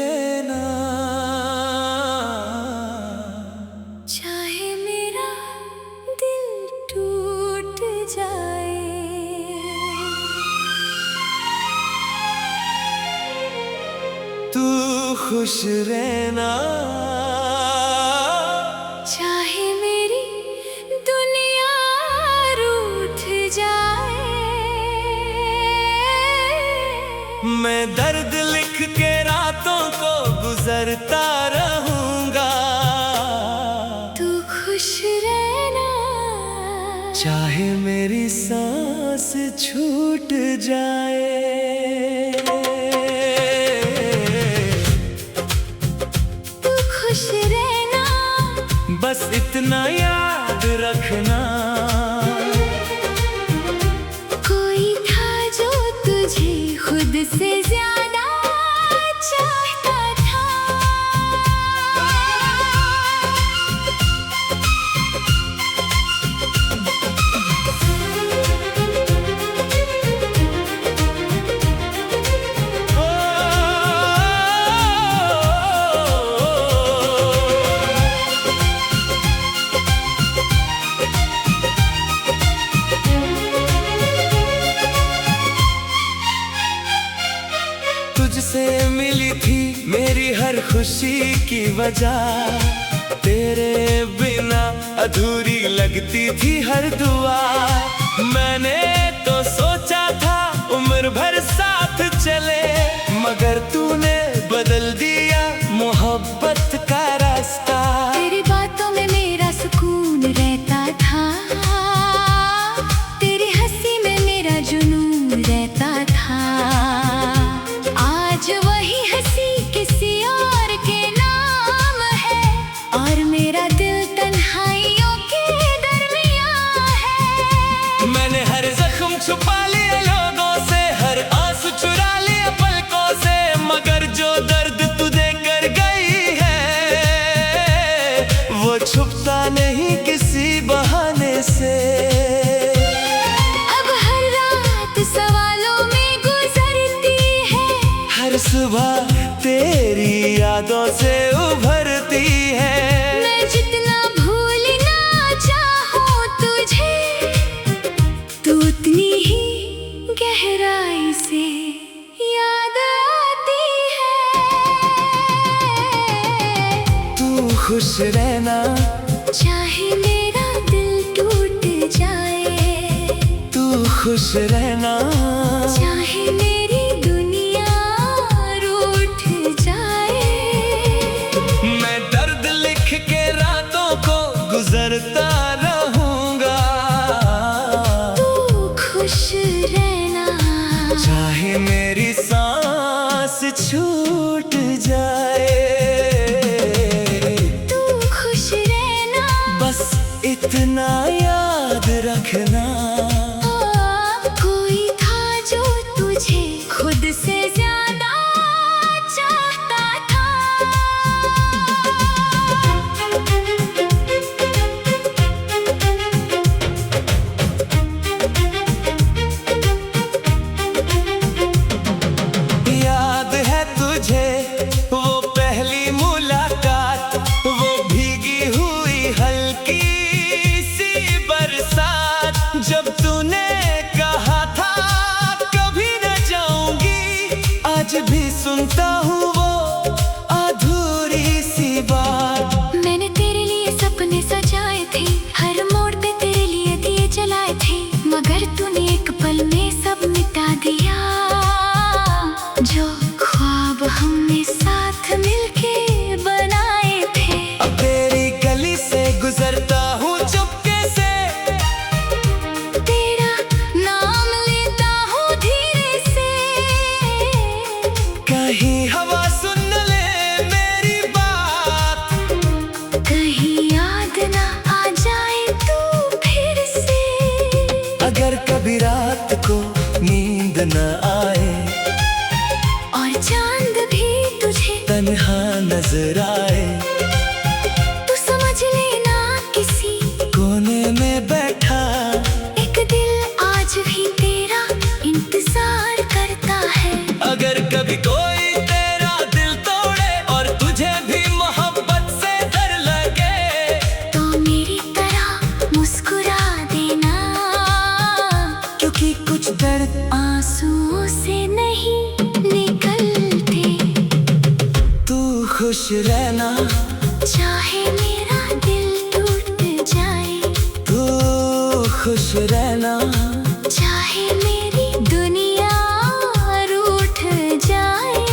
रहना, चाहे मेरा दिल टूट जाए। तू खुश रहना, चाहे मेरी दुनिया रूठ जाए। मैं दर्द लिख के रातों को गुजरता रहूंगा। तू खुश रहना, चाहे मेरी सांस छूट जाए। तू खुश रहना, बस इतना याद रखना, कोई था जो तुझे खुद से ज्यादा चाहता था। तुझसे मिली थी मेरी हर खुशी की वजह, तेरे बिना अधूरी लगती थी हर दुआ। मैंने तो सोचा था उम्र भर साथ चले, मगर तूने बदल दिया मोहब्बत का रास्ता। तेरी बातों में मेरा सुकून रहता था, तेरी हंसी में मेरा जुनून रहता था। आज वही हंसी किसी और के नाम है, और मेरा दिल तन्हाइयों के दरमियां है। मैंने हर जख्म छुपा लिया लोगों से, हर आंसू चुरा लिया पलकों से, मगर जो दर्द तू देकर गई है वो छुपता नहीं किसी बहाने से। अब हर रात सवालों में गुजरती है, हर सुबह तेरी यादों से उभरती है। मैं जितना भूलना चाहूं तुझे, तू उतनी ही गहराई से याद आती है। तू खुश रहना, चाहे मेरा दिल टूट जाए। तू खुश रहना, चाहे मेरी दुनिया रूठ जाए। मैं दर्द लिख के रातों को गुजरता रहूंगा। तू खुश रहना, चाहे मेरी सांस छूट जाए। तू खुश रहना, बस इतना याद रखना, कोई था जो तुझे खुद से ज्यादा चाहता था। याद है तुझे वो पहली मुलाकात, वो भीगी हुई हल्की सी बरसात, जब तूने कहा था कभी न जाऊंगी। आज भी सुनता हूँ वो अधूरी सी बात। मैंने तेरे लिए सपने सजाए थे, हर मोड़ पे तेरे लिए दिए जलाए थे, मगर तूने एक पल में सब मिटा दिया। जो ख्वाब हमने साथ मिलके बनाए थे, अब तेरी गली से गुजरता हूँ चुपके से, तेरा नाम लेता हूँ धीरे से। कहीं हवा सुन ले मेरी बात, कहीं याद ना आ जाए तू फिर से। अगर कभी रात को नींद न आए और चांद भी तुझे तन्हा नजर आए, तू समझ लेना किसी कोने में बैठा एक दिल आज भी तेरा इंतजार करता है। अगर कभी कोई तेरा दिल तोड़ खुश रहना, चाहे मेरा दिल टूट जाए। तू खुश रहना, चाहे मेरी दुनिया रूठ जाए।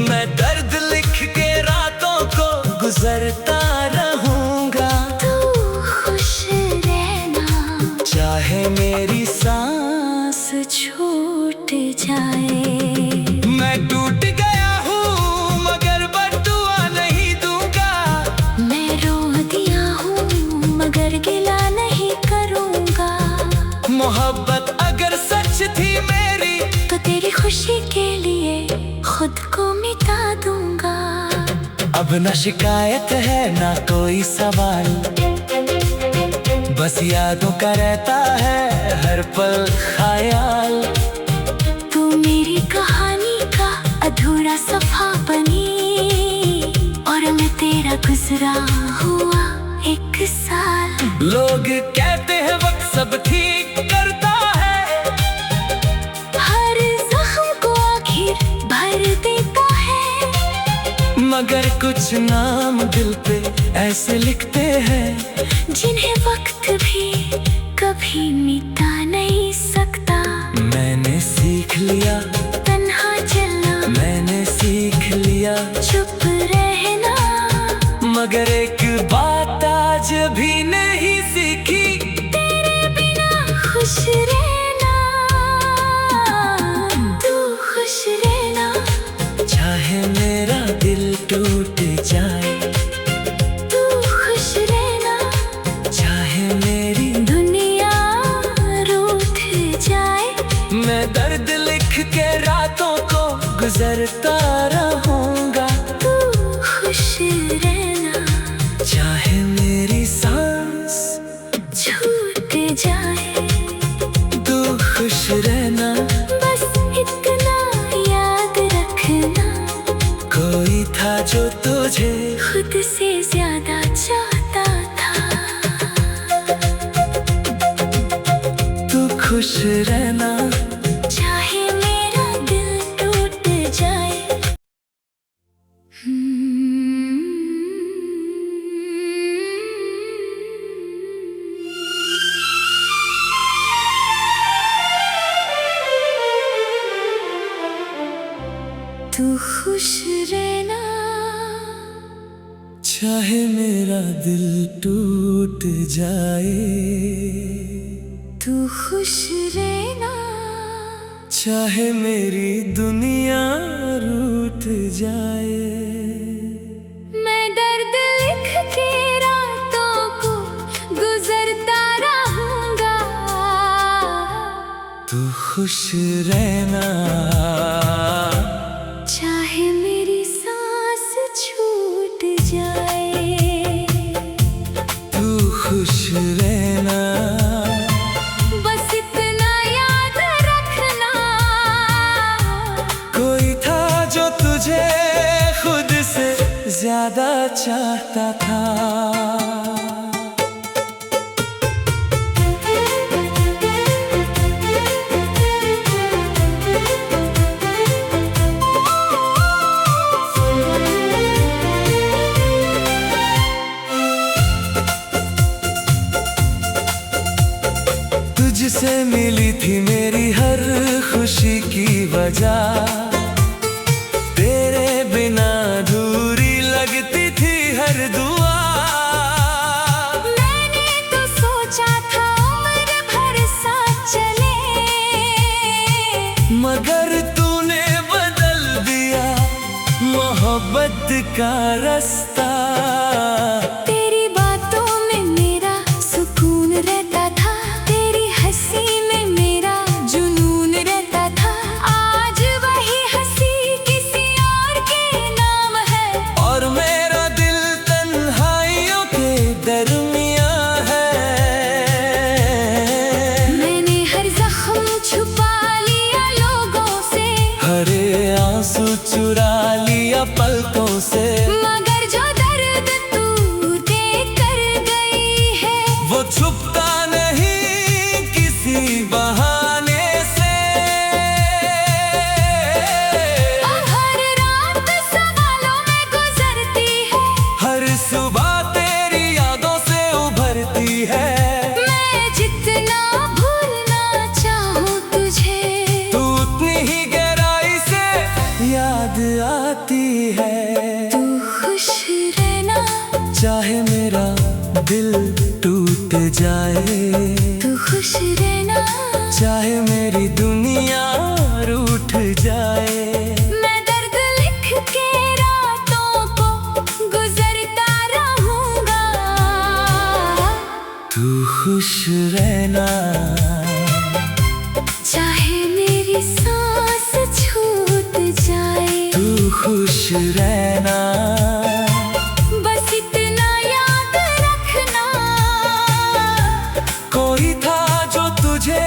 मैं दर्द लिख के रातों को गुजरता रहूंगा। तू खुश रहना, चाहे मेरी सांस छूट जाए। मैं टूट गया हूँ मगर बद्दुआ नहीं दूंगा। मैं रो दिया हूँ मगर गिला नहीं करूँगा। मोहब्बत अगर सच थी मेरी, तो तेरी खुशी के लिए खुद को मिटा दूंगा। अब न शिकायत है ना कोई सवाल, बस यादों का रहता है हर पल ख्याल। तू मेरी कहानी का अधूरा सफा बनी, और मैं तेरा गुजरा हुआ एक साल। लोग कहते हैं वक्त सब ठीक करता है, हर जख्म को आखिर भर देता है। मगर कुछ नाम दिल पे ऐसे लिखते हैं, जिन्हें वक्त भी कभी मिटा नहीं सकता। मैंने सीख लिया तन्हा चलना, मैंने सीख लिया चुप रहना। मगर एक बात आज भी नहीं सीखी, तेरे बिना खुश रहना। तू खुश रहना, चाहे मेरा दिल टूट जाए। तू खुश रहना, चाहे मेरी दुनिया रूठ जाए। मैं दर्द लिख के रातों को गुजरता रहूंगा। तू खुश रहना, चाहे मेरी सांस छूट जाए। तू खुश रहना, बस इतना याद रखना, कोई था जो तुझे खुद से ज्यादा चाहता था। तू खुश रहना, चाहे मेरा दिल टूट जाए। तू खुश रहना, चाहे मेरा दिल टूट जाए। तू खुश रहना, चाहे मेरी दुनिया रूठ जाए। मैं दर्द लिख के रातों को गुजरता रहूंगा। तू खुश रहना, चाहे मेरी सांस छूट जाए। तू खुश रहना, बस इतना याद रखना, कोई था जो तुझे खुद से ज्यादा चाहता था। तुझसे मिली थी मेरी हर खुशी की वजह, तेरे बिना अधूरी लगती थी हर दुआ। मैंने तो सोचा था उम्र भर साथ चले, मगर तूने बदल दिया मोहब्बत का रास्ता। तेरी बातों में मेरा सुकून रहता था, तेरी हंसी में मेरा जुनून रहता था। आज वही हंसी किसी और के नाम है, और मेरा दिल तन्हाइयों के दरमिया है। मैंने हर जख्म छुपा लिया लोगों से, हरे आंसू चुरा लिया पलकों से। मगर जो दर्द तू होती है। तू खुश रहना, चाहे मेरा दिल टूट जाए। तू खुश रहना, चाहे मेरी दुनिया रूठ जाए। मैं दर्द लिख के रातों को गुजरता रहूंगा। तू खुश रहना, चाहे मेरी सांस छूट जाए। तू खुश रहना, बस इतना याद रखना, कोई था जो तुझे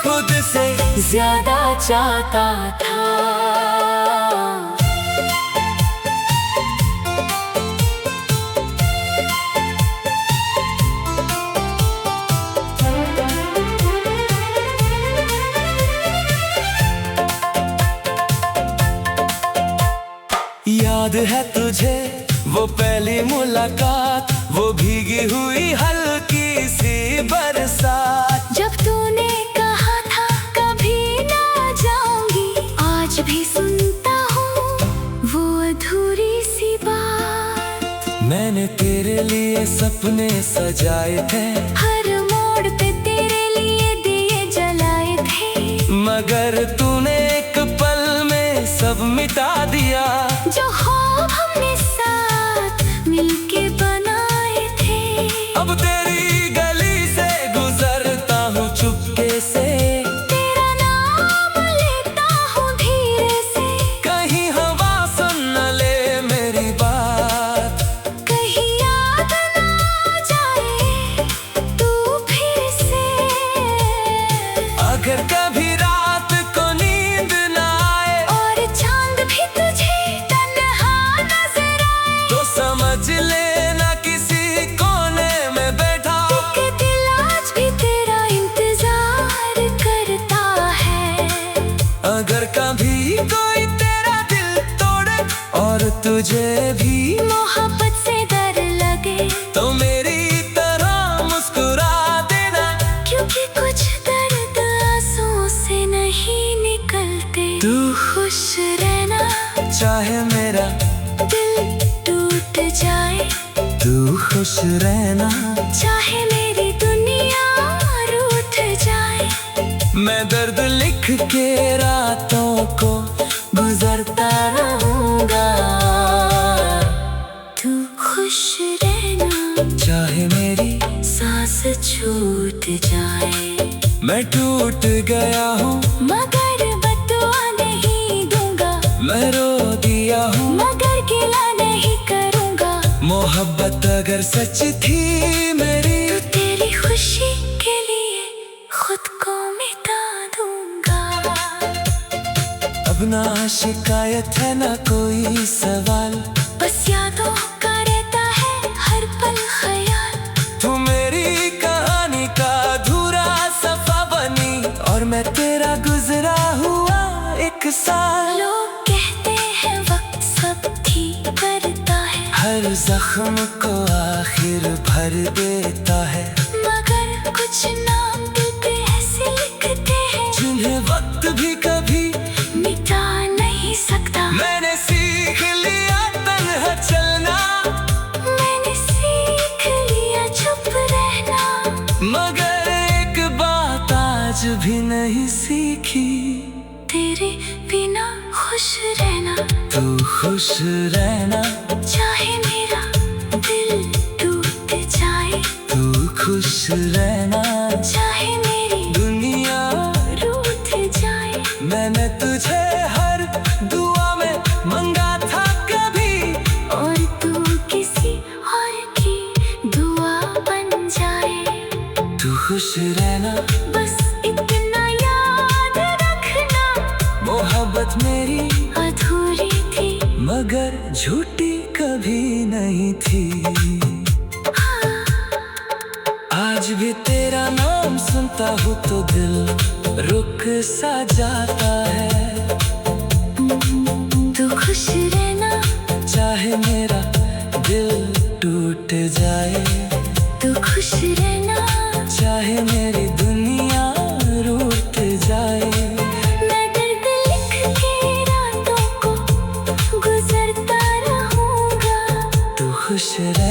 खुद से ज्यादा चाहता था। याद है तुझे वो पहली मुलाकात, वो भीगी हुई हल्की सी बरसात। जब तूने कहा था कभी ना जाऊंगी, आज भी सुनता हूँ वो अधूरी सी बात। मैंने तेरे लिए सपने सजाए थे, हर मोड़ पे तेरे लिए दिए जलाए थे, मगर तूने एक पल में सब मिटा दिया। जो ख्वाब हमने साथ मिलके बनाए थे। अब तेरी गली से गुजरता हूँ चुपके से, तेरा नाम लेता हूँ धीरे से, कहीं हवा सुन न ले मेरी बात। कहीं याद ना जाए तू फिर से। अगर कभी रात को नींद न आए और चांद भी तुझे तन्हा नजर आए, तो समझ लेना किसी कोने में बैठा। कि दिल आज भी तेरा इंतजार करता है। अगर कभी कोई तेरा दिल तोड़े और तुझे भी मोहब्बत से डर लगे, तो मेरी तरह मुस्कुरा देना, क्योंकि कुछ दर्द आंसुओं से नहीं निकलते। तू खुश रहना, चाहे मेरा दिल टूट जाए। तू खुश रहना, चाहे मेरी दुनिया रूठ जाए। मैं दर्द लिख के रातों को गुजरता रहूंगा। तू खुश रहना, चाहे मेरी सांस छूट जाए। मैं टूट गया हूँ, मगर बदुआ नहीं दूंगा, मैं रो दिया हूँ, मगर गिला नहीं करूंगा। मोहब्बत अगर सच थी मेरी, तो तेरी खुशी के लिए खुद को मिटा दूंगा। अब ना शिकायत है ना कोई सवाल, बस यादों का रहता है हर पल ख्याल। तू मेरी कहानी का अधूरा सफा बनी, और मैं तेरा गुजरा हुआ एक साल। लोग कहते हैं वक्त सब ठीक करता है, हर जख्म को आखिर भर देता है, मगर कुछ नाम दिल पे ऐसे लिखते हैं जिन्हें वक्त भी कभी मिटा नहीं सकता। मैंने सीख लिया तन्हा चलना, मैंने सीख लिया चुप रहना, मगर एक बात आज भी नहीं सीखी, तेरे बिना खुश रहना। तू खुश रहना, चाहे मेरा दिल टूट जाए। तू खुश रहना, चाहे मेरी दुनिया रूठ जाए। मैंने तुझे हर दुआ में मंगा था कभी, और तू किसी और की दुआ बन जाए। तू खुश रहना, बस इतना याद रखना, मोहब्बत मेरी अधूरी थी, मगर झूठी कभी नहीं थी। आज भी तेरा नाम सुनता हूँ तो दिल रुक सा जाता है। तू खुश रहना, चाहे मेरा दिल टूट जाए, तू खुश रहना, चाहे मेरी दुनिया रूठ जाए। मैं दर्द लिख के रातों को गुजर खुश रह।